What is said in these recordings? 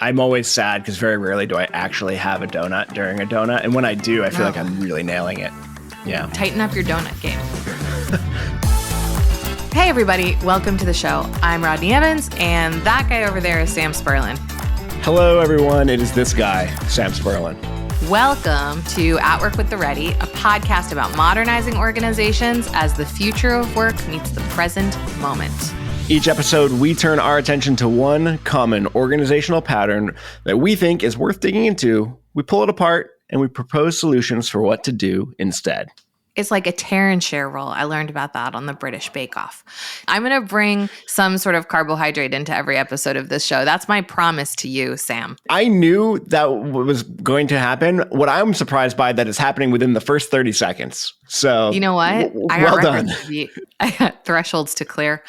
I'm always sad because very rarely do I actually have a donut during a donut. And when I do, I feel like I'm really nailing it. Yeah. Tighten up your donut game. Hey, everybody. Welcome to the show. I'm Rodney Evans, and that guy over there is Sam Spurlin. Hello, everyone. It is this guy, Sam Spurlin. Welcome to At Work with the Ready, a podcast about modernizing organizations as the future of work meets the present moment. Each episode, we turn our attention to one common organizational pattern that we think is worth digging into. We pull it apart, and we propose solutions for what to do instead. It's like a tear and share role. I learned about that on the British Bake Off. I'm going to bring some sort of carbohydrate into every episode of this show. That's my promise to you, Sam. I knew that was going to happen. What I'm surprised by that is happening within the first 30 seconds. So, you know what? Well done. I got thresholds to clear.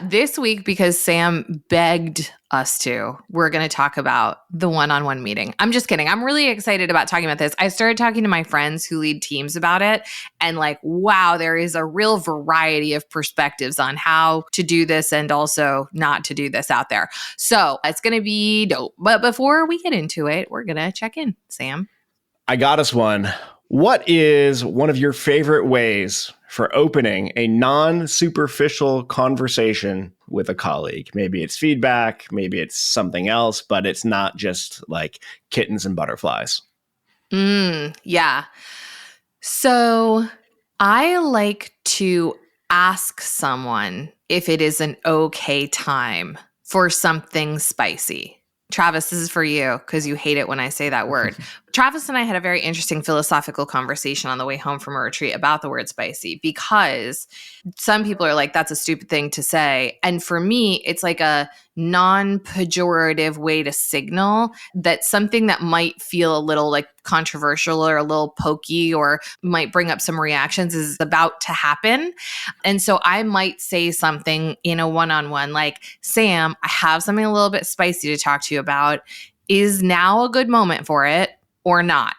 This week, because Sam begged us to, we're going to talk about the one-on-one meeting. I'm just kidding. I'm really excited about talking about this. I started talking to my friends who lead teams about it, and wow, there is a real variety of perspectives on how to do this and also not to do this out there. So it's going to be dope. But before we get into it, we're going to check in. Sam? I got us one. What is one of your favorite ways for opening a non-superficial conversation with a colleague? Maybe it's feedback, maybe it's something else, but it's not just like kittens and butterflies. Yeah. So I like to ask someone if it is an okay time for something spicy. Travis, this is for you because you hate it when I say that word. Travis and I had a very interesting philosophical conversation on the way home from a retreat about the word spicy, because some people are like, that's a stupid thing to say. And for me, it's like a non-pejorative way to signal that something that might feel a little like controversial or a little pokey or might bring up some reactions is about to happen. And so I might say something in a one-on-one like, Sam, I have something a little bit spicy to talk to you about. Is now a good moment for it or not?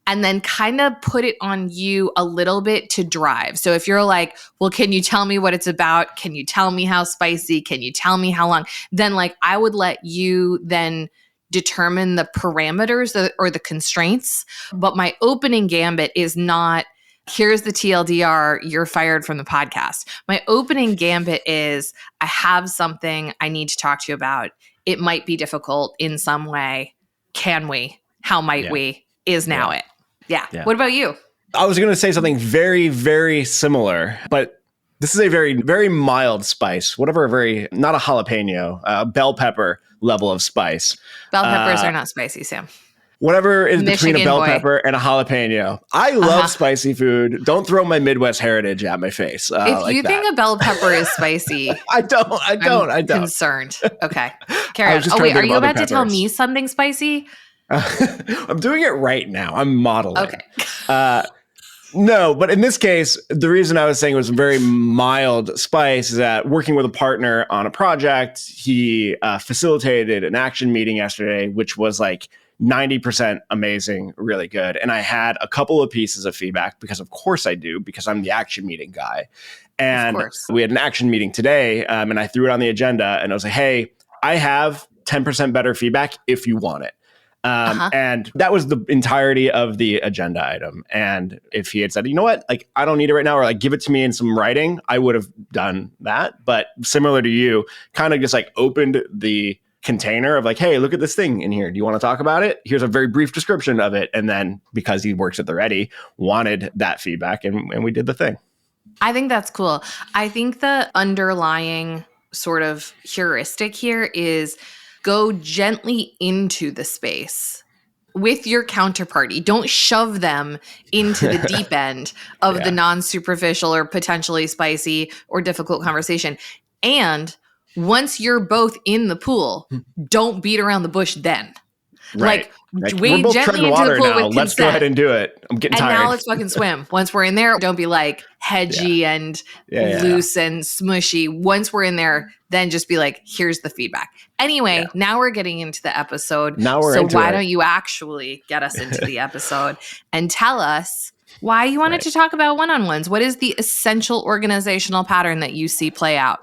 And then kind of put it on you a little bit to drive. So if you're like, well, can you tell me what it's about? Can you tell me how spicy? Can you tell me how long? Then I would let you then determine the parameters or the constraints. But my opening gambit is not, here's the TLDR, you're fired from the podcast. My opening gambit is, I have something I need to talk to you about. It might be difficult in some way. Can we? How might we? Is now it. Yeah. What about you? I was going to say something very, very similar, but this is a very, very mild spice. Whatever, not a jalapeno, bell pepper level of spice. Bell peppers are not spicy, Sam. Whatever is Michigan between a bell boy. pepper and a jalapeno. I love spicy food. Don't throw my Midwest heritage at my face. If you think a bell pepper is spicy, I don't. I'm concerned. Okay. Carry on. Oh, wait, are you about to tell me something spicy? I'm doing it right now. I'm modeling. Okay. No, but in this case, the reason I was saying it was a very mild spice is that working with a partner on a project, he facilitated an action meeting yesterday, which was 90% amazing, really good. And I had a couple of pieces of feedback because of course I do, because I'm the action meeting guy. And we had an action meeting today and I threw it on the agenda and I was like, hey, I have 10% better feedback if you want it. And that was the entirety of the agenda item. And if he had said, you know what, I don't need it right now, or give it to me in some writing, I would have done that. But similar to you, kind of just opened the container of hey, look at this thing in here. Do you want to talk about it? Here's a very brief description of it. And then because he works at the Ready, wanted that feedback and we did the thing. I think that's cool. I think the underlying sort of heuristic here is go gently into the space with your counterparty. Don't shove them into the deep end of the non-superficial or potentially spicy or difficult conversation. And once you're both in the pool, don't beat around the bush then. Right. Wade we're both gently treading into water the pool now. with Let's consent. go ahead and do it. I'm getting tired. And now let's fucking swim. Once we're in there, don't be hedgy and loose and smushy. Once we're in there, then just be here's the feedback. Anyway, now we're getting into the episode. So why don't you actually get us into the episode and tell us why you wanted to talk about one-on-ones? What is the essential organizational pattern that you see play out?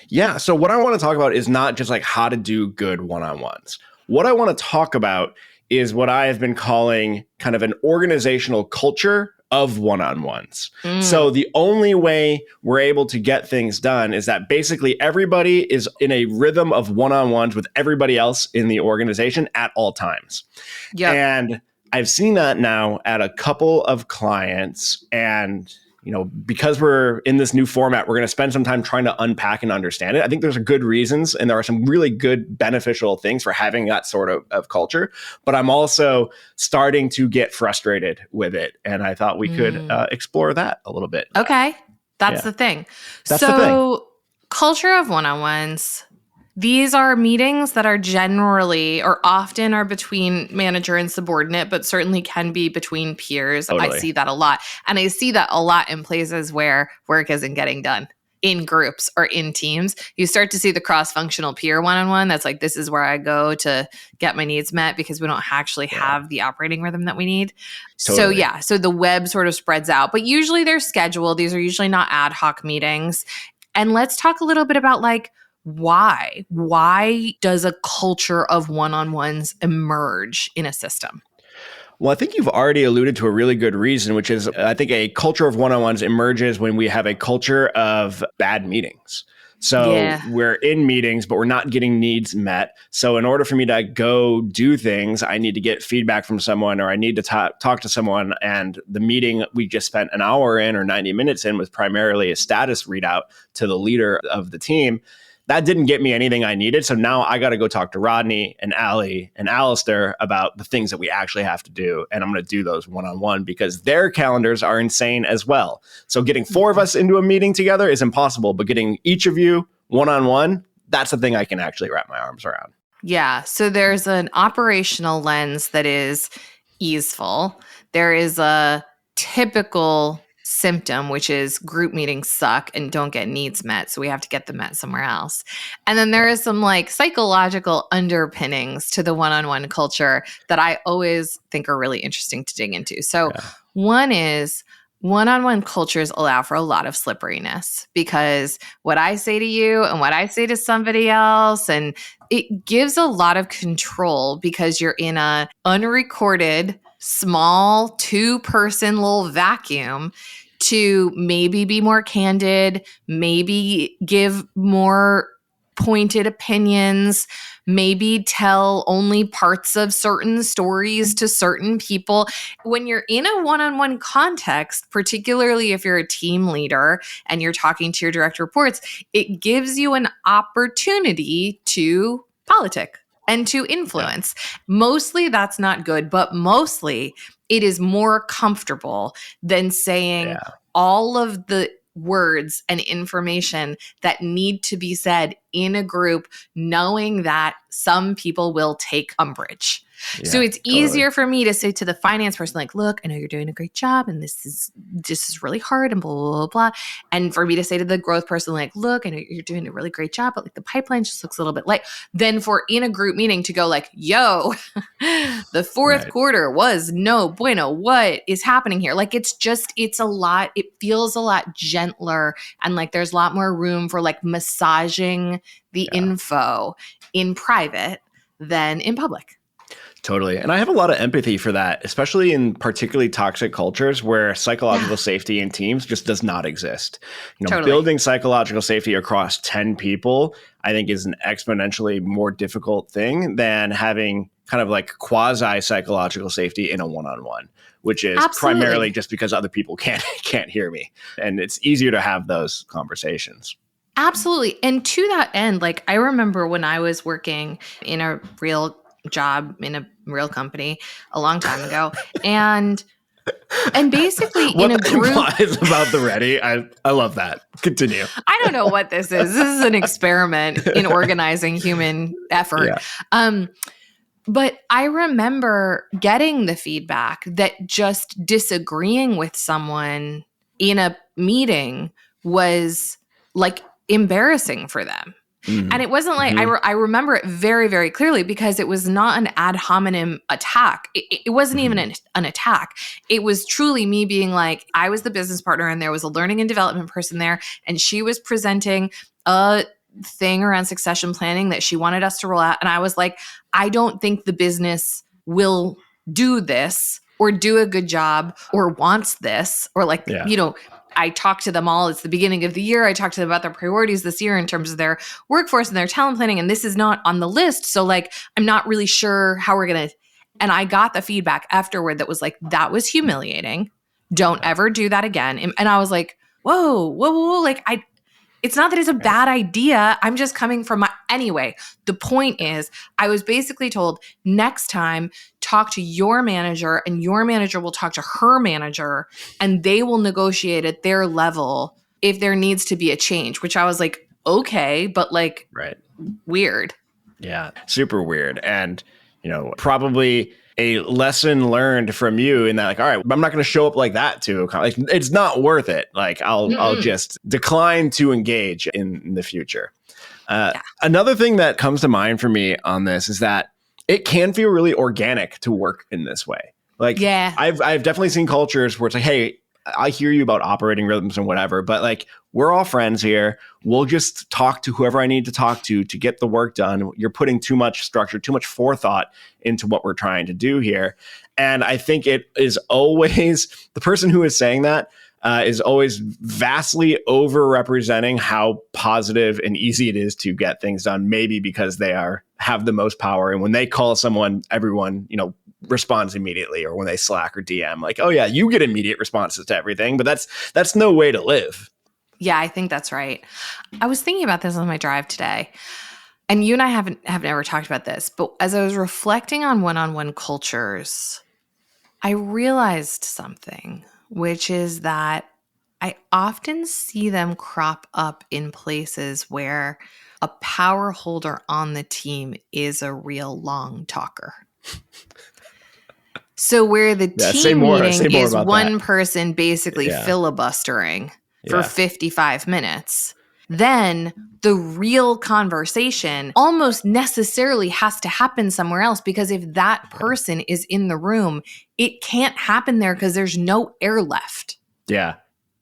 Yeah. So what I want to talk about is not just how to do good one-on-ones. What I want to talk about is what I have been calling kind of an organizational culture of one-on-ones. So the only way we're able to get things done is that basically everybody is in a rhythm of one-on-ones with everybody else in the organization at all times. Yep. And I've seen that now at a couple of clients, and because we're in this new format, we're going to spend some time trying to unpack and understand it. I think there's good reasons, and there are some really good beneficial things for having that sort of culture. But I'm also starting to get frustrated with it. And I thought we could explore that a little bit. Okay. That's the thing. That's the thing. Culture of one-on-ones. These are meetings that are generally or often are between manager and subordinate, but certainly can be between peers. Totally. I see that a lot. And I see that a lot in places where work isn't getting done in groups or in teams. You start to see the cross-functional peer one-on-one. That's like, this is where I go to get my needs met because we don't actually have the operating rhythm that we need. Totally. So the web sort of spreads out. But usually they're scheduled. These are usually not ad hoc meetings. And let's talk a little bit about why? Why does a culture of one-on-ones emerge in a system? Well, I think you've already alluded to a really good reason, which is I think a culture of one-on-ones emerges when we have a culture of bad meetings. So we're in meetings, but we're not getting needs met. So in order for me to go do things, I need to get feedback from someone, or I need to talk to someone. And the meeting we just spent an hour in or 90 minutes in was primarily a status readout to the leader of the team. That didn't get me anything I needed. So now I got to go talk to Rodney and Allie and Alistair about the things that we actually have to do. And I'm going to do those one-on-one because their calendars are insane as well. So getting 4 of us into a meeting together is impossible, but getting each of you one-on-one, that's the thing I can actually wrap my arms around. Yeah. So there's an operational lens that is easeful. There is a typical symptom, which is group meetings suck and don't get needs met. So we have to get them met somewhere else. And then there is some psychological underpinnings to the one-on-one culture that I always think are really interesting to dig into. So one is one-on-one cultures allow for a lot of slipperiness because what I say to you and what I say to somebody else, and it gives a lot of control because you're in a unrecorded small 2-person little vacuum to maybe be more candid, maybe give more pointed opinions, maybe tell only parts of certain stories to certain people. When you're in a one-on-one context, particularly if you're a team leader and you're talking to your direct reports, it gives you an opportunity to politic and to influence. Mostly that's not good, but mostly it is more comfortable than saying all of the words and information that need to be said in a group, knowing that some people will take umbrage. So it's easier for me to say to the finance person, look, I know you're doing a great job and this is really hard and blah, blah, blah, blah. And for me to say to the growth person, look, I know you're doing a really great job, but the pipeline just looks a little bit light. Then for in a group meeting to go yo, the fourth quarter was no bueno. What is happening here? It's a lot. It feels a lot gentler. And there's a lot more room for massaging the info in private than in public. Totally. And I have a lot of empathy for that, especially in particularly toxic cultures where psychological safety in teams just does not exist. Building psychological safety across 10 people, I think is an exponentially more difficult thing than having kind of quasi psychological safety in a one-on-one, which is primarily just because other people can't hear me. And it's easier to have those conversations. Absolutely. And to that end, I remember when I was working in a real job in a real company a long time ago, and basically what in a group implies about the ready. I love that. Continue. I don't know what this is. This is an experiment in organizing human effort. But I remember getting the feedback that just disagreeing with someone in a meeting was embarrassing for them. Mm-hmm. And it wasn't I remember it very, very clearly because it was not an ad hominem attack. It wasn't even an attack. It was truly me being I was the business partner and there was a learning and development person there and she was presenting a thing around succession planning that she wanted us to roll out. And I was like, I don't think the business will do this or do a good job or wants this or like, I talked to them all. It's the beginning of the year. I talked to them about their priorities this year in terms of their workforce and their talent planning. And this is not on the list. So like, I'm not really sure how we're going to. And I got the feedback afterward that was like, that was humiliating. Don't ever do that again. And I was like, whoa. Like it's not that it's a bad idea. I'm just coming from anyway, the point is I was basically told next time, talk to your manager and your manager will talk to her manager and they will negotiate at their level if there needs to be a change, which I was like, okay, but like weird. Yeah, super weird. And, probably a lesson learned from you in that, like, all right, I'm not going to show up like that to, like, it's not worth it. Like, I'll just decline to engage in the future. Another thing that comes to mind for me on this is that it can feel really organic to work in this way. Like, I've definitely seen cultures where it's like, hey, I hear you about operating rhythms and whatever, but like, we're all friends here. We'll just talk to whoever I need to talk to get the work done. You're putting too much structure, too much forethought into what we're trying to do here. And I think it is always the person who is saying that is always vastly overrepresenting how positive and easy it is to get things done, maybe because they have the most power. And when they call someone, everyone, responds immediately, or when they Slack or DM, like, oh yeah, you get immediate responses to everything, but that's no way to live. Yeah, I think that's right. I was thinking about this on my drive today, and you and I have never talked about this, but as I was reflecting on one-on-one cultures, I realized something, which is that I often see them crop up in places where a power holder on the team is a real long talker. So where the team meeting is one person basically filibustering for 55 minutes, then the real conversation almost necessarily has to happen somewhere else, because if that person is in the room, it can't happen there because there's no air left. Yeah,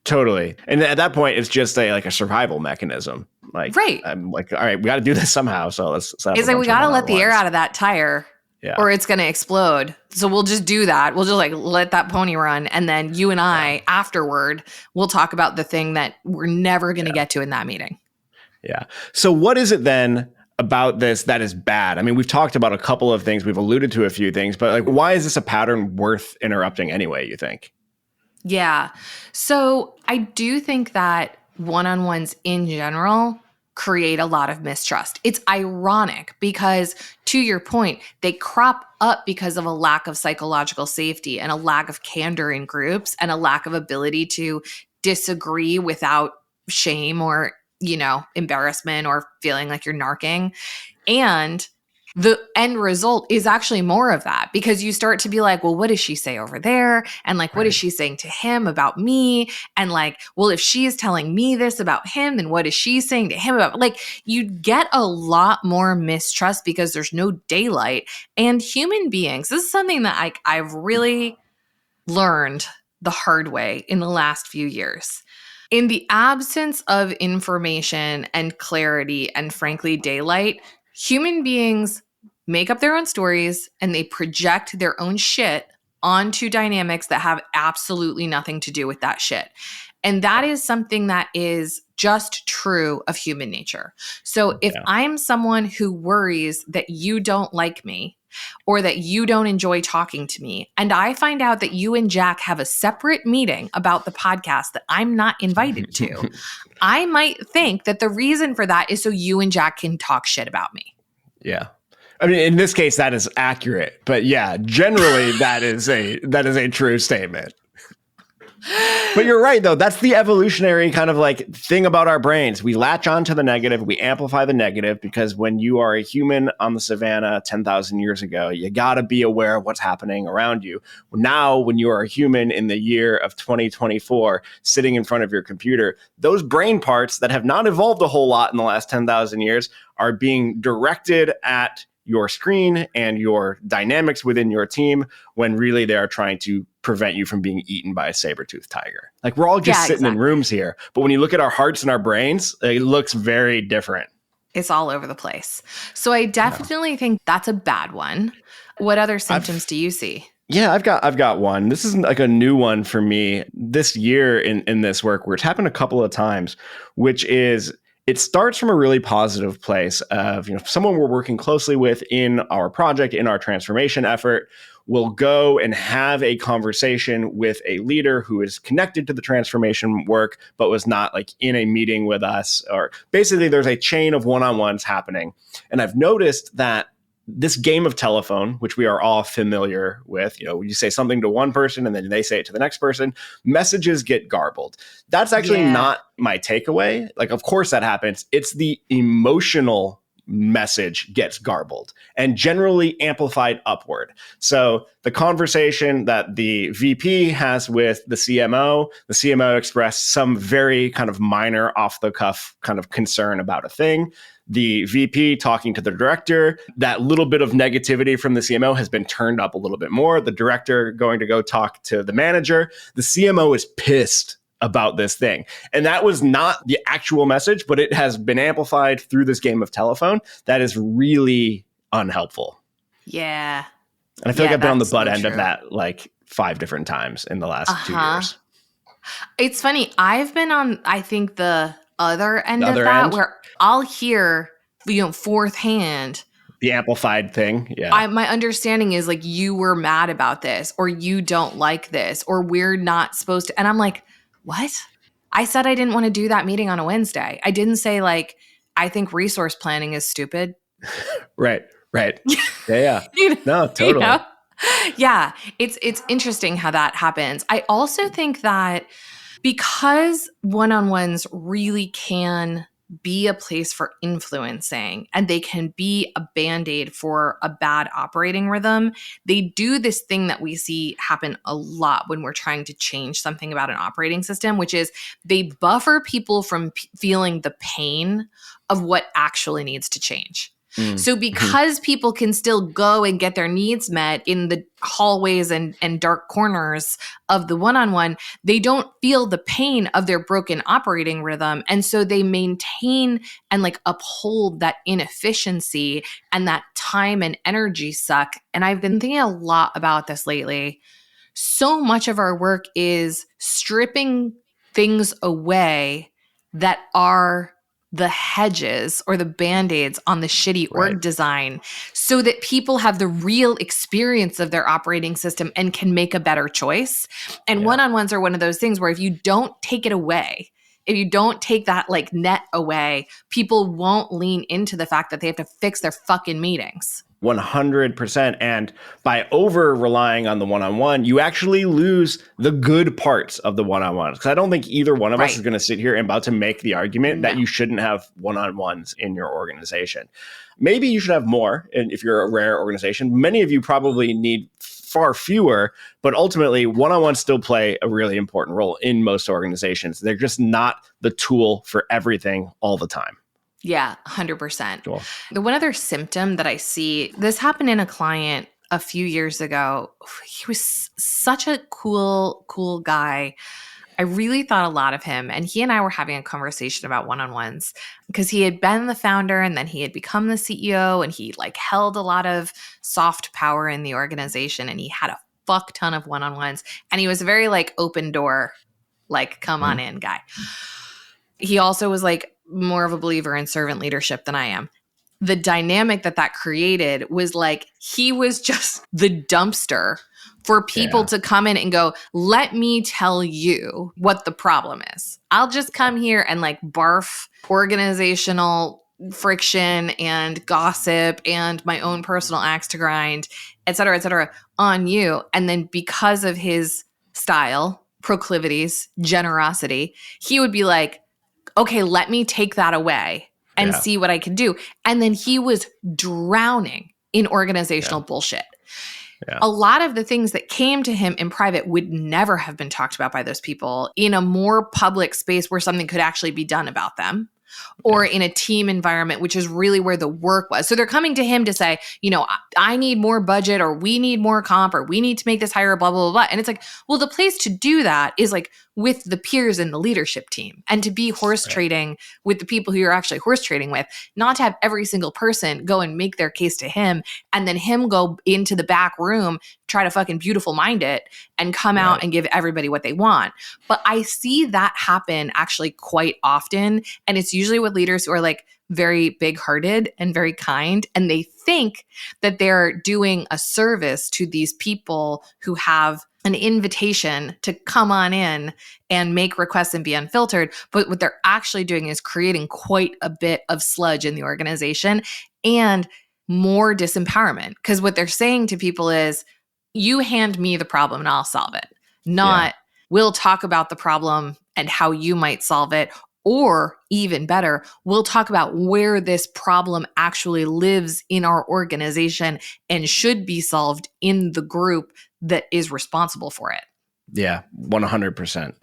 totally. And at that point, it's just a survival mechanism. Like, I'm like, all right, we got to do this somehow. So let's. It's like we got to let the air out of that tire. Yeah. Or it's going to explode. So we'll just do that. We'll just let that pony run. And then you and I afterward, we'll talk about the thing that we're never going to get to in that meeting. Yeah. So what is it then about this that is bad? I mean, we've talked about a couple of things. We've alluded to a few things, but like, why is this a pattern worth interrupting anyway, you think? Yeah. So I do think that one-on-ones in general create a lot of mistrust. It's ironic because, to your point, they crop up because of a lack of psychological safety and a lack of candor in groups and a lack of ability to disagree without shame or, embarrassment or feeling like you're narking. And the end result is actually more of that, because you start to be like, well, what does she say over there? And like, what is she saying to him about me? And like, well, if she is telling me this about him, then what is she saying to him about, like, you get a lot more mistrust because there's no daylight. And human beings, this is something that I've really learned the hard way in the last few years. In the absence of information and clarity and frankly, daylight, human beings make up their own stories and they project their own shit onto dynamics that have absolutely nothing to do with that shit. And that is something that is just true of human nature. So if I'm someone who worries that you don't like me or that you don't enjoy talking to me, and I find out that you and Jack have a separate meeting about the podcast that I'm not invited to, I might think that the reason for that is so you and Jack can talk shit about me. Yeah. I mean, in this case, that is accurate. But yeah, generally, that is a true statement. But you're right, though. That's the evolutionary kind of like thing about our brains. We latch on to the negative. We amplify the negative because when you are a human on the savannah 10,000 years ago, you got to be aware of what's happening around you. Now, when you are a human in the year of 2024, sitting in front of your computer, those brain parts that have not evolved a whole lot in the last 10,000 years are being directed at your screen and your dynamics within your team, when really they are trying to prevent you from being eaten by a saber-toothed tiger. Like, we're all just sitting in rooms here, but when you look at our hearts and our brains, it looks very different. It's all over the place. So I definitely think that's a bad one. What other symptoms do you see? Yeah, I've got one. This isn't like a new one for me this year in this work, where it's happened a couple of times, which is it starts from a really positive place of, someone we're working closely with in our project, in our transformation effort, will go and have a conversation with a leader who is connected to the transformation work, but was not like in a meeting with us, or basically there's a chain of one-on-ones happening. And I've noticed that this game of telephone, which we are all familiar with, you say something to one person and then they say it to the next person, messages get garbled. That's actually not my takeaway. Like, of course that happens. It's the emotional message gets garbled and generally amplified upward. So the conversation that the VP has with the CMO expressed some very kind of minor off the cuff kind of concern about a thing. The VP talking to the director, that little bit of negativity from the CMO has been turned up a little bit more. The director going to go talk to the manager. The CMO is pissed about this thing. And that was not the actual message, but it has been amplified through this game of telephone. That is really unhelpful. Yeah. And I feel like I've been on the butt end of that like 5 different times in the last 2 years. It's funny. I've been on, I think, the other end of that, where I'll hear, fourth hand, the amplified thing. Yeah. My understanding is like, you were mad about this, or you don't like this, or we're not supposed to. And I'm like, what? I said I didn't want to do that meeting on a Wednesday. I didn't say like, I think resource planning is stupid. Right. Yeah. No, totally. Yeah. It's interesting how that happens. I also think that because one-on-ones really can be a place for influencing, and they can be a band-aid for a bad operating rhythm, they do this thing that we see happen a lot when we're trying to change something about an operating system, which is they buffer people from feeling the pain of what actually needs to change. So because people can still go and get their needs met in the hallways and dark corners of the one-on-one, they don't feel the pain of their broken operating rhythm. And so they maintain and like uphold that inefficiency and that time and energy suck. And I've been thinking a lot about this lately. So much of our work is stripping things away that are the hedges or the band-aids on the shitty org design, so that people have the real experience of their operating system and can make a better choice. And one-on-ones are one of those things where if you don't take it away, if you don't take that like net away, people won't lean into the fact that they have to fix their fucking meetings. 100%. And by over relying on the one-on-one, you actually lose the good parts of the one-on-one. Because I don't think either one of us is going to sit here and about to make the argument that you shouldn't have one-on-ones in your organization. Maybe you should have more. And if you're a rare organization, many of you probably need far fewer, but ultimately one-on-ones still play a really important role in most organizations. They're just not the tool for everything all the time. Yeah, 100%. Cool. The one other symptom that I see, this happened in a client a few years ago. He was such a cool guy. I really thought a lot of him. And he and I were having a conversation about one-on-ones because he had been the founder and then he had become the CEO, and he like held a lot of soft power in the organization, and he had a fuck ton of one-on-ones. And he was a very like open door, like come on in guy. He also was like more of a believer in servant leadership than I am. The dynamic that created was like, he was just the dumpster for people to come in and go, let me tell you what the problem is. I'll just come here and like barf organizational friction and gossip and my own personal axe to grind, et cetera, on you. And then because of his style, proclivities, generosity, he would be like, okay, let me take that away and see what I can do. And then he was drowning in organizational bullshit. Yeah. A lot of the things that came to him in private would never have been talked about by those people in a more public space where something could actually be done about them, or in a team environment, which is really where the work was. So they're coming to him to say, I need more budget, or we need more comp, or we need to make this higher, blah, blah, blah, blah. And it's like, well, the place to do that is like with the peers in the leadership team and to be horse trading with the people who you're actually horse trading with, not to have every single person go and make their case to him and then him go into the back room, try to fucking beautiful mind it and come out and give everybody what they want. But I see that happen actually quite often. And it's usually with leaders who are like very big-hearted and very kind. And they think that they're doing a service to these people who have an invitation to come on in and make requests and be unfiltered. But what they're actually doing is creating quite a bit of sludge in the organization and more disempowerment. Because what they're saying to people is, you hand me the problem and I'll solve it. Not, we'll talk about the problem and how you might solve it. Or even better, we'll talk about where this problem actually lives in our organization and should be solved in the group that is responsible for it. Yeah, 100%.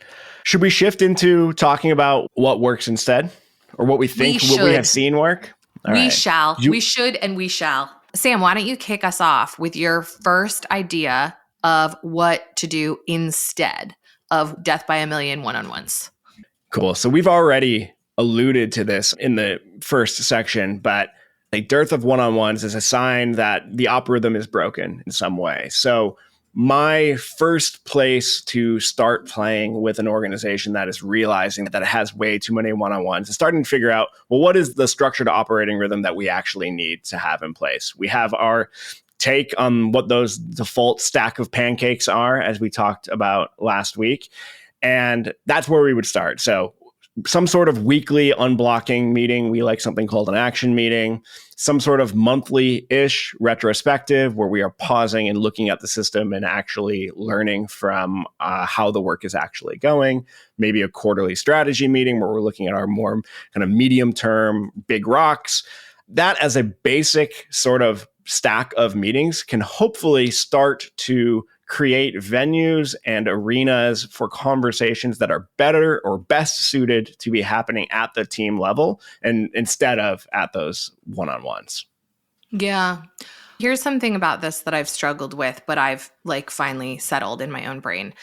Should we shift into talking about what works instead, or what we think, what we have seen work? We shall. We should and we shall. Sam, why don't you kick us off with your first idea of what to do instead of death by a million one-on-ones? Cool. So we've already alluded to this in the first section, but a dearth of one-on-ones is a sign that the algorithm is broken in some way. So my first place to start playing with an organization that is realizing that it has way too many one-on-ones is starting to figure out, well, what is the structured operating rhythm that we actually need to have in place? We have our take on what those default stack of pancakes are, as we talked about last week. And that's where we would start. So some sort of weekly unblocking meeting. We like something called an action meeting, some sort of monthly-ish retrospective where we are pausing and looking at the system and actually learning from how the work is actually going. Maybe a quarterly strategy meeting where we're looking at our more kind of medium-term big rocks. That as a basic sort of stack of meetings can hopefully start to create venues and arenas for conversations that are better or best suited to be happening at the team level and instead of at those one-on-ones. Yeah. Here's something about this that I've struggled with, but I've like finally settled in my own brain.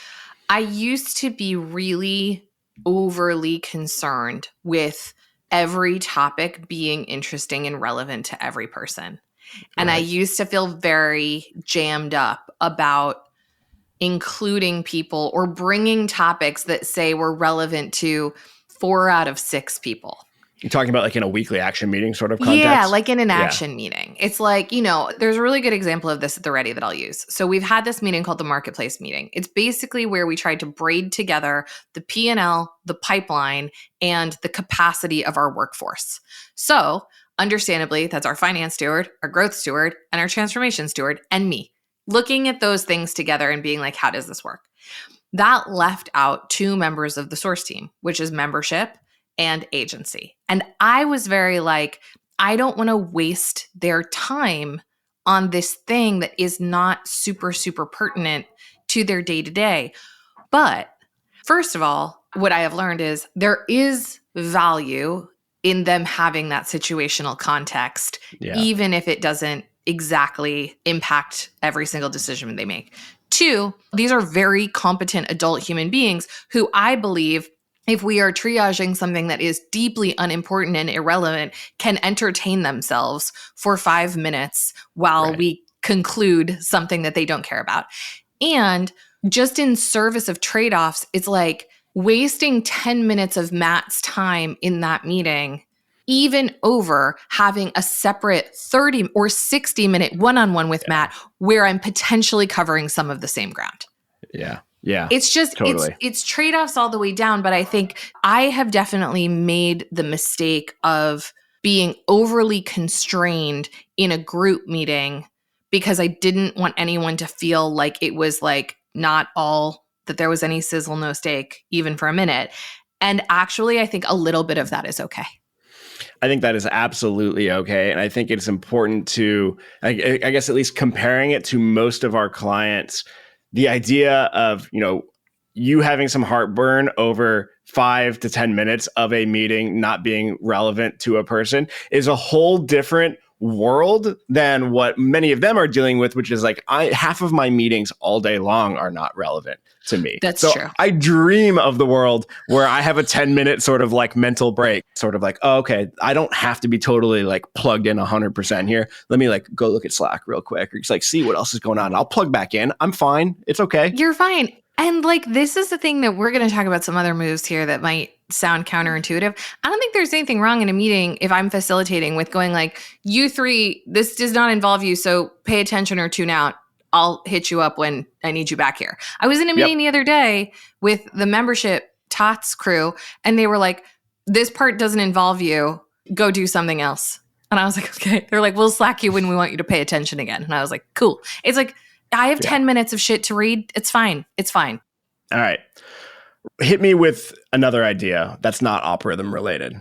I used to be really overly concerned with every topic being interesting and relevant to every person. And I used to feel very jammed up about including people or bringing topics that say were relevant to 4 out of 6 people. You're talking about like in a weekly action meeting sort of context? Yeah, like in an action meeting. It's like, you know, there's a really good example of this at the Ready that I'll use. So we've had this meeting called the Marketplace meeting. It's basically where we tried to braid together the P&L, the pipeline, and the capacity of our workforce. So understandably, that's our finance steward, our growth steward, and our transformation steward, and me. Looking at those things together and being like, how does this work? That left out 2 members of the source team, which is membership and agency. And I was very like, I don't want to waste their time on this thing that is not super, super pertinent to their day-to-day. But first of all, what I have learned is there is value in them having that situational context, even if it doesn't exactly impact every single decision they make. 2, these are very competent adult human beings who I believe, if we are triaging something that is deeply unimportant and irrelevant, can entertain themselves for 5 minutes while we conclude something that they don't care about. And just in service of trade-offs, it's like wasting 10 minutes of Matt's time in that meeting, even over having a separate 30 or 60-minute one-on-one with Matt where I'm potentially covering some of the same ground. Yeah. It's just, totally. it's trade-offs all the way down. But I think I have definitely made the mistake of being overly constrained in a group meeting because I didn't want anyone to feel like it was like not all, that there was any sizzle, no steak, even for a minute. And actually, I think a little bit of that is okay. I think that is absolutely okay. And I think it's important to, I guess, at least comparing it to most of our clients, the idea of, you know, you having some heartburn over 5 to 10 minutes of a meeting not being relevant to a person is a whole different world than what many of them are dealing with, which is like half of my meetings all day long are not relevant to me. That's so true. I dream of the world where I have a 10-minute sort of like mental break, sort of like, oh, okay, I don't have to be totally like plugged in 100% here. Let me like go look at Slack real quick or just like see what else is going on. I'll plug back in. I'm fine. It's okay. You're fine. And like, this is the thing that we're going to talk about some other moves here that might sound counterintuitive. I don't think there's anything wrong in a meeting if I'm facilitating with going like, you three, this does not involve you, so pay attention or tune out. I'll hit you up when I need you back here. I was in a meeting the other day with the membership TOTS crew, and they were like, this part doesn't involve you. Go do something else. And I was like, okay. They're like, we'll Slack you when we want you to pay attention again. And I was like, cool. It's like, I have 10 minutes of shit to read. It's fine. It's fine. All right. Hit me with another idea that's not algorithm related.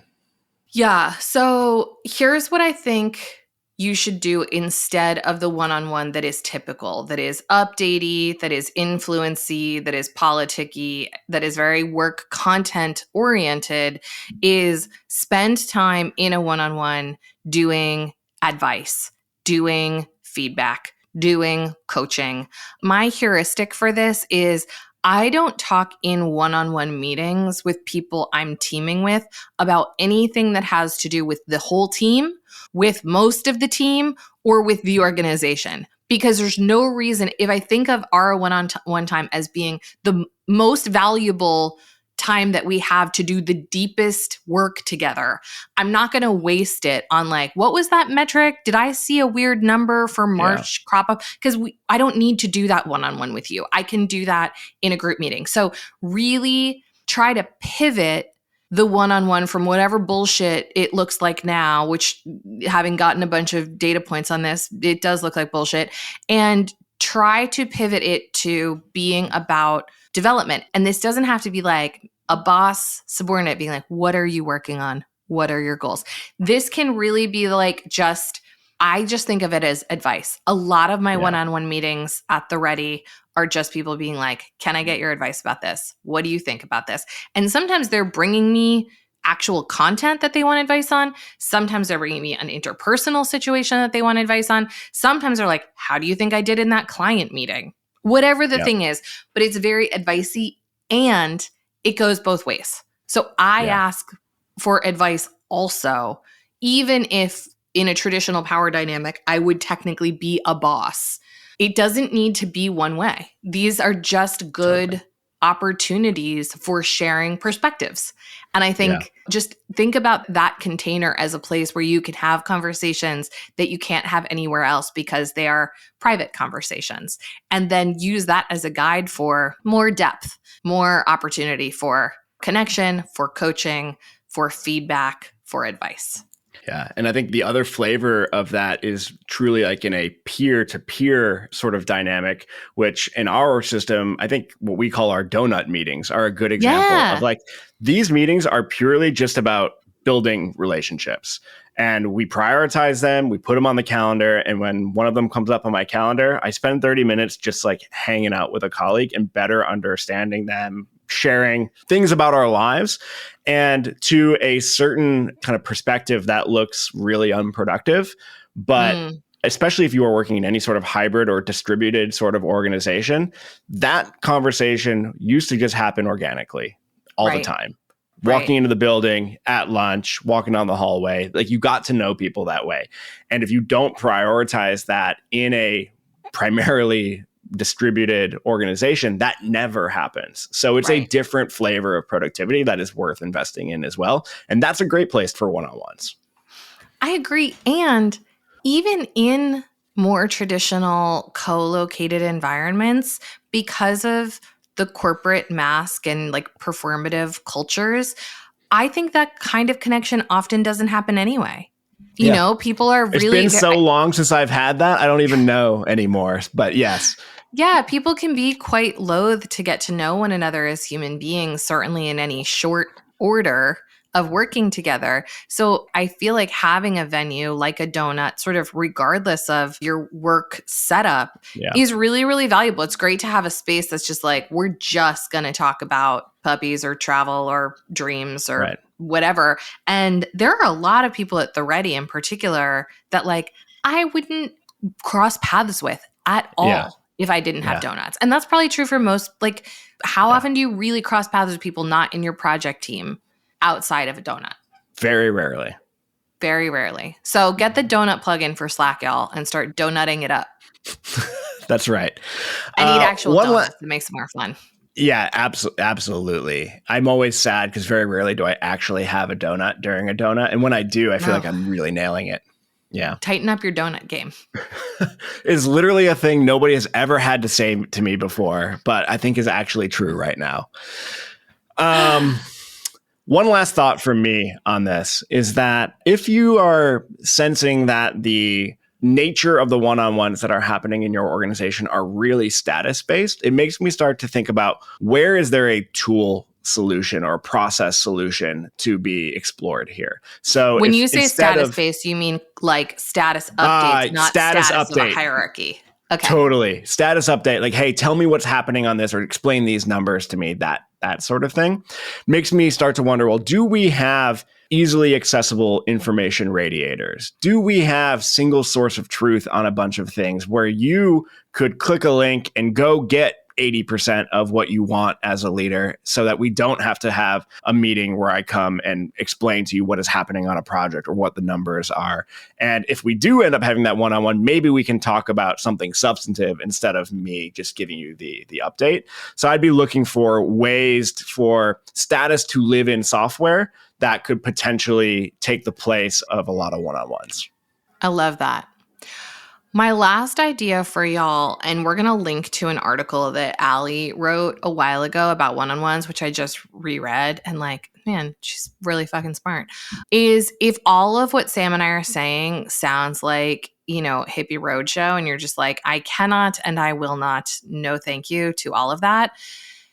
Yeah. So here's what I think you should do instead of the one-on-one that is typical, that is updatey, that is influency, that is politicky, that is very work content oriented, is spend time in a one-on-one doing advice, doing feedback, doing coaching. My heuristic for this is I don't talk in one-on-one meetings with people I'm teaming with about anything that has to do with the whole team, with most of the team, or with the organization. Because there's no reason, if I think of our one-on-one time as being the most valuable time that we have to do the deepest work together, I'm not going to waste it on like, what was that metric? Did I see a weird number for March crop up? Because I don't need to do that one-on-one with you. I can do that in a group meeting. So really try to pivot the one-on-one from whatever bullshit it looks like now, which having gotten a bunch of data points on this, it does look like bullshit, and try to pivot it to being about development. And this doesn't have to be like a boss subordinate being like, what are you working on? What are your goals? This can really be like I just think of it as advice. A lot of my one-on-one meetings at the Ready are just people being like, can I get your advice about this? What do you think about this? And sometimes they're bringing me actual content that they want advice on. Sometimes they're bringing me an interpersonal situation that they want advice on. Sometimes they're like, how do you think I did in that client meeting? Whatever the thing is, but it's very advicey and it goes both ways. So I ask for advice also, even if in a traditional power dynamic, I would technically be a boss. It doesn't need to be one way. These are just good opportunities for sharing perspectives. And I think just think about that container as a place where you can have conversations that you can't have anywhere else because they are private conversations. And then use that as a guide for more depth, more opportunity for connection, for coaching, for feedback, for advice. Yeah. And I think the other flavor of that is truly like in a peer-to-peer sort of dynamic, which in our system, I think what we call our donut meetings are a good example of like, these meetings are purely just about building relationships. And we prioritize them, we put them on the calendar. And when one of them comes up on my calendar, I spend 30 minutes just like hanging out with a colleague and better understanding them, sharing things about our lives. And to a certain kind of perspective that looks really unproductive, but especially if you are working in any sort of hybrid or distributed sort of organization, that conversation used to just happen organically all the time. Walking into the building at lunch, walking down the hallway, like you got to know people that way. And if you don't prioritize that in a primarily distributed organization, that never happens. So it's a different flavor of productivity that is worth investing in as well. And that's a great place for one-on-ones. I agree. And even in more traditional co-located environments, because of the corporate mask and like performative cultures, I think that kind of connection often doesn't happen anyway. You know, people are really— It's been so long since I've had that. I don't even know anymore, but yes. Yeah, people can be quite loath to get to know one another as human beings, certainly in any short order of working together. So I feel like having a venue like a donut, sort of regardless of your work setup, is really, really valuable. It's great to have a space that's just like, we're just going to talk about puppies or travel or dreams or Right. whatever. And there are a lot of people at the Ready in particular that like I wouldn't cross paths with at all Yeah. if I didn't have Yeah. donuts. And that's probably true for most. Like, how often do you really cross paths with people not in your project team outside of a donut? Very rarely. Very rarely. So get the donut plugin for Slack, y'all, and start donutting it up. That's right. And eat actual donuts. It makes it more fun. Yeah, absolutely. I'm always sad because very rarely do I actually have a donut during a donut. And when I do, I feel like I'm really nailing it. Yeah. Tighten up your donut game. It's literally a thing nobody has ever had to say to me before, but I think is actually true right now. One last thought from me on this is that if you are sensing that the nature of the one-on-ones that are happening in your organization are really status-based, it makes me start to think about where is there a tool solution or a process solution to be explored here. So when you say status-based, you mean like status updates, not status update of a hierarchy. Okay. Totally. Status update. Like, hey, tell me what's happening on this or explain these numbers to me. That sort of thing makes me start to wonder, well, do we have easily accessible information radiators? Do we have single source of truth on a bunch of things where you could click a link and go get 80% of what you want as a leader so that we don't have to have a meeting where I come and explain to you what is happening on a project or what the numbers are. And if we do end up having that one-on-one, maybe we can talk about something substantive instead of me just giving you the update. So I'd be looking for ways for status to live in software that could potentially take the place of a lot of one-on-ones. I love that. My last idea for y'all, and we're going to link to an article that Allie wrote a while ago about one-on-ones, which I just reread, and like, man, she's really fucking smart, is if all of what Sam and I are saying sounds like, you know, hippie roadshow, and you're just like, I cannot and I will not, no thank you to all of that.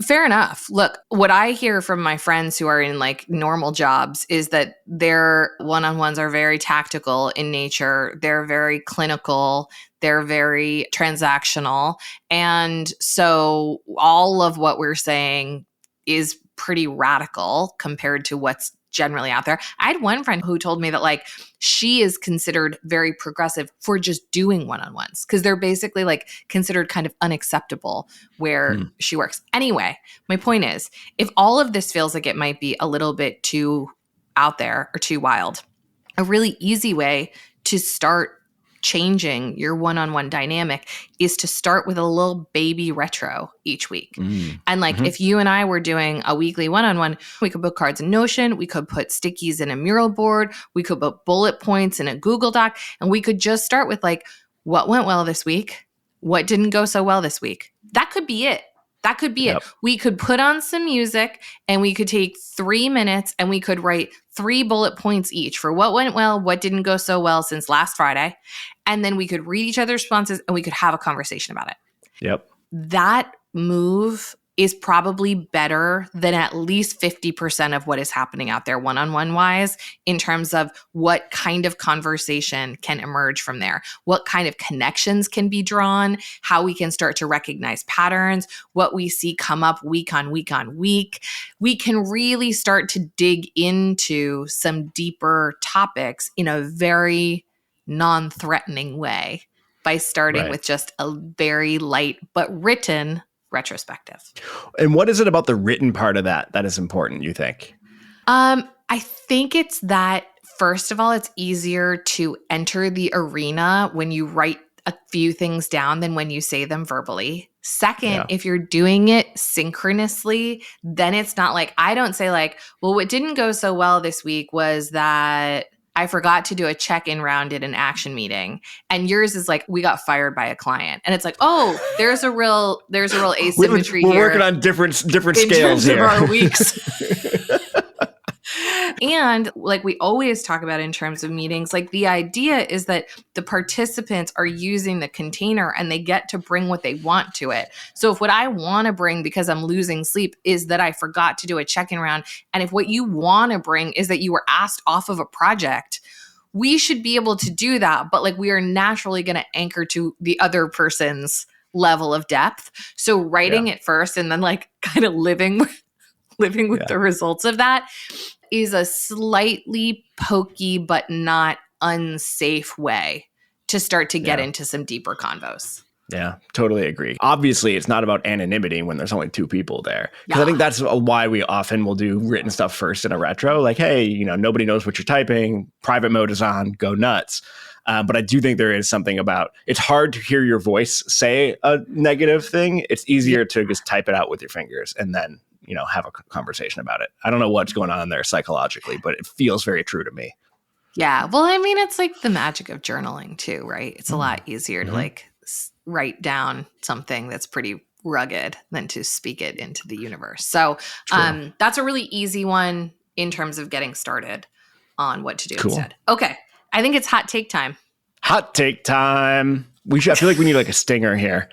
Fair enough. Look, what I hear from my friends who are in like normal jobs is that their one-on-ones are very tactical in nature. They're very clinical. They're very transactional. And so all of what we're saying is pretty radical compared to what's generally out there. I had one friend who told me that like she is considered very progressive for just doing one-on-ones because they're basically like considered kind of unacceptable where she works. Anyway, my point is, if all of this feels like it might be a little bit too out there or too wild, a really easy way to start changing your one-on-one dynamic is to start with a little baby retro each week. And like if you and I were doing a weekly one-on-one, we could put cards in Notion, we could put stickies in a mural board, we could put bullet points in a Google Doc, and we could just start with like, what went well this week? What didn't go so well this week? That could be it. That could be it. We could put on some music and we could take 3 minutes and we could write 3 bullet points each for what went well, what didn't go so well since last Friday. And then we could read each other's responses and we could have a conversation about it. Yep. That move is probably better than at least 50% of what is happening out there one-on-one wise in terms of what kind of conversation can emerge from there, what kind of connections can be drawn, how we can start to recognize patterns, what we see come up week on week on week. We can really start to dig into some deeper topics in a very non-threatening way by starting with just a very light but written retrospective. And what is it about the written part of that is important, you think? I think it's that, first of all, it's easier to enter the arena when you write a few things down than when you say them verbally. Second, if you're doing it synchronously, then it's not like, I don't say like, well, what didn't go so well this week was that I forgot to do a check-in round at an action meeting. And yours is like, we got fired by a client. And it's like, oh, there's a real asymmetry here. We're working on different scales in terms here. Of our weeks. And like we always talk about in terms of meetings, like the idea is that the participants are using the container and they get to bring what they want to it. So if what I want to bring because I'm losing sleep is that I forgot to do a check-in round, and if what you want to bring is that you were asked off of a project, we should be able to do that. But like we are naturally going to anchor to the other person's level of depth. So writing it first and then like kind of living living with the results of that is a slightly pokey but not unsafe way to start to get into some deeper convos. Yeah, totally agree. Obviously, it's not about anonymity when there's only two people there. Because I think that's why we often will do written stuff first in a retro. Like, hey, nobody knows what you're typing. Private mode is on. Go nuts. But I do think there is something about it's hard to hear your voice say a negative thing. It's easier to just type it out with your fingers and then, have a conversation about it. I don't know what's going on there psychologically, but it feels very true to me. Yeah. Well, I mean, it's like the magic of journaling too, right? It's a lot easier to write down something that's pretty rugged than to speak it into the universe. So that's a really easy one in terms of getting started on what to do instead. Okay. I think it's hot take time. Hot take time. I feel like we need like a stinger here.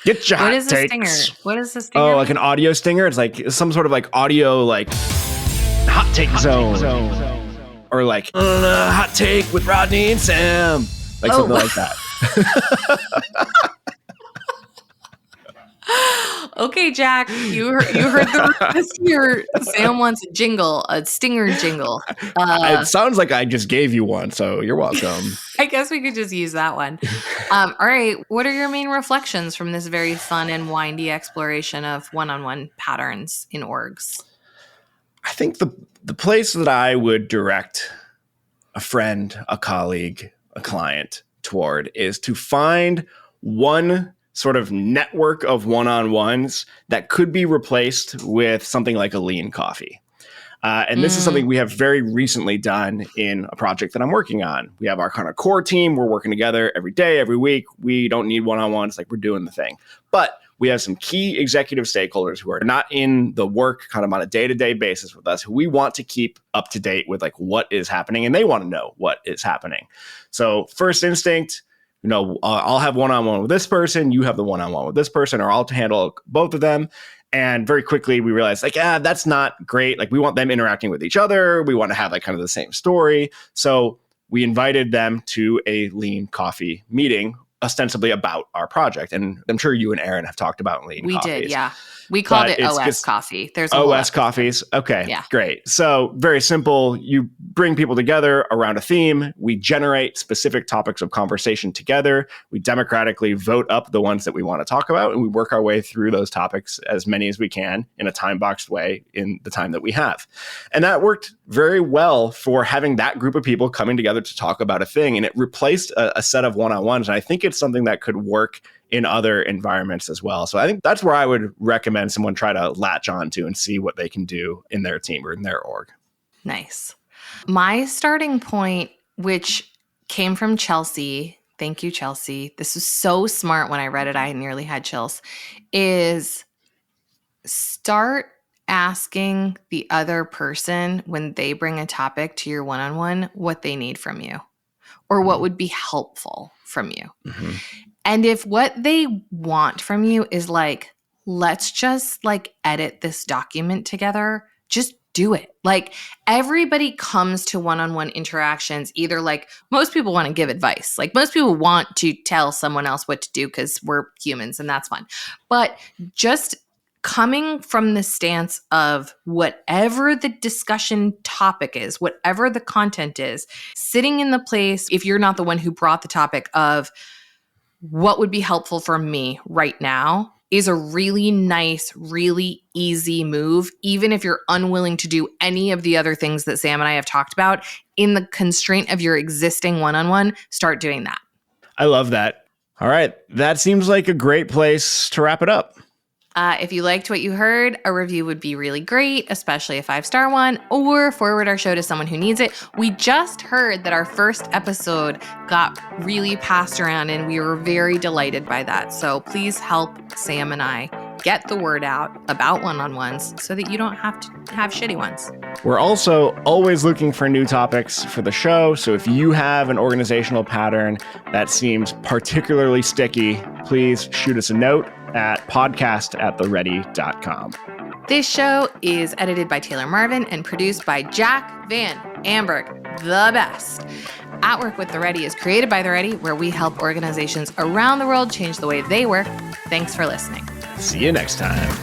Get your hot takes. What is a stinger? What is a stinger? Oh, like an audio stinger? It's like some sort of like audio like hot take zone. Or like hot take with Rodney and Sam. Like something like that. Okay, Jack, you heard the request here. Sam wants a jingle, a stinger jingle. It sounds like I just gave you one, so you're welcome. I guess we could just use that one. All right, what are your main reflections from this very fun and windy exploration of one-on-one patterns in orgs? I think the place that I would direct a friend, a colleague, a client toward is to find one sort of network of one-on-ones that could be replaced with something like a lean coffee. And this is something we have very recently done in a project that I'm working on. We have our kind of core team. We're working together every day, every week. We don't need one-on-ones, like we're doing the thing. But we have some key executive stakeholders who are not in the work kind of on a day-to-day basis with us, who we want to keep up to date with like what is happening, and they want to know what is happening. So first instinct, I'll have one-on-one with this person, you have the one-on-one with this person, or I'll handle both of them. And very quickly we realized that's not great. Like we want them interacting with each other. We want to have like kind of the same story. So we invited them to a lean coffee meeting, ostensibly about our project. And I'm sure you and Aaron have talked about lean coffees. We did, yeah. We called it OS coffee. There's OS coffees. Okay, great. So very simple. You bring people together around a theme. We generate specific topics of conversation together. We democratically vote up the ones that we want to talk about, and we work our way through those topics, as many as we can, in a time-boxed way in the time that we have. And that worked very well for having that group of people coming together to talk about a thing. And it replaced a set of one-on-ones. And I think it's something that could work in other environments as well. So I think that's where I would recommend someone try to latch on to and see what they can do in their team or in their org. Nice. My starting point, which came from Chelsea, thank you, Chelsea. This was so smart. When I read it, I nearly had chills, is start asking the other person when they bring a topic to your one-on-one what they need from you or what would be helpful from you. Mm-hmm. And if what they want from you is like, let's just like edit this document together, just do it. Like everybody comes to one-on-one interactions, either like most people want to give advice. Like most people want to tell someone else what to do because we're humans and that's fun. But just coming from the stance of whatever the discussion topic is, whatever the content is, sitting in the place, if you're not the one who brought the topic of, what would be helpful for me right now is a really nice, really easy move, even if you're unwilling to do any of the other things that Sam and I have talked about. In the constraint of your existing one-on-one, start doing that. I love that. All right. That seems like a great place to wrap it up. If you liked what you heard, a review would be really great, especially a 5-star one, or forward our show to someone who needs it. We just heard that our first episode got really passed around, and we were very delighted by that. So please help Sam and I get the word out about one-on-ones so that you don't have to have shitty ones. We're also always looking for new topics for the show. So if you have an organizational pattern that seems particularly sticky, please shoot us a note at podcast@theready.com. This show is edited by Taylor Marvin and produced by Jack Van Amberg, the best. At Work with The Ready is created by The Ready, where we help organizations around the world change the way they work. Thanks for listening. See you next time.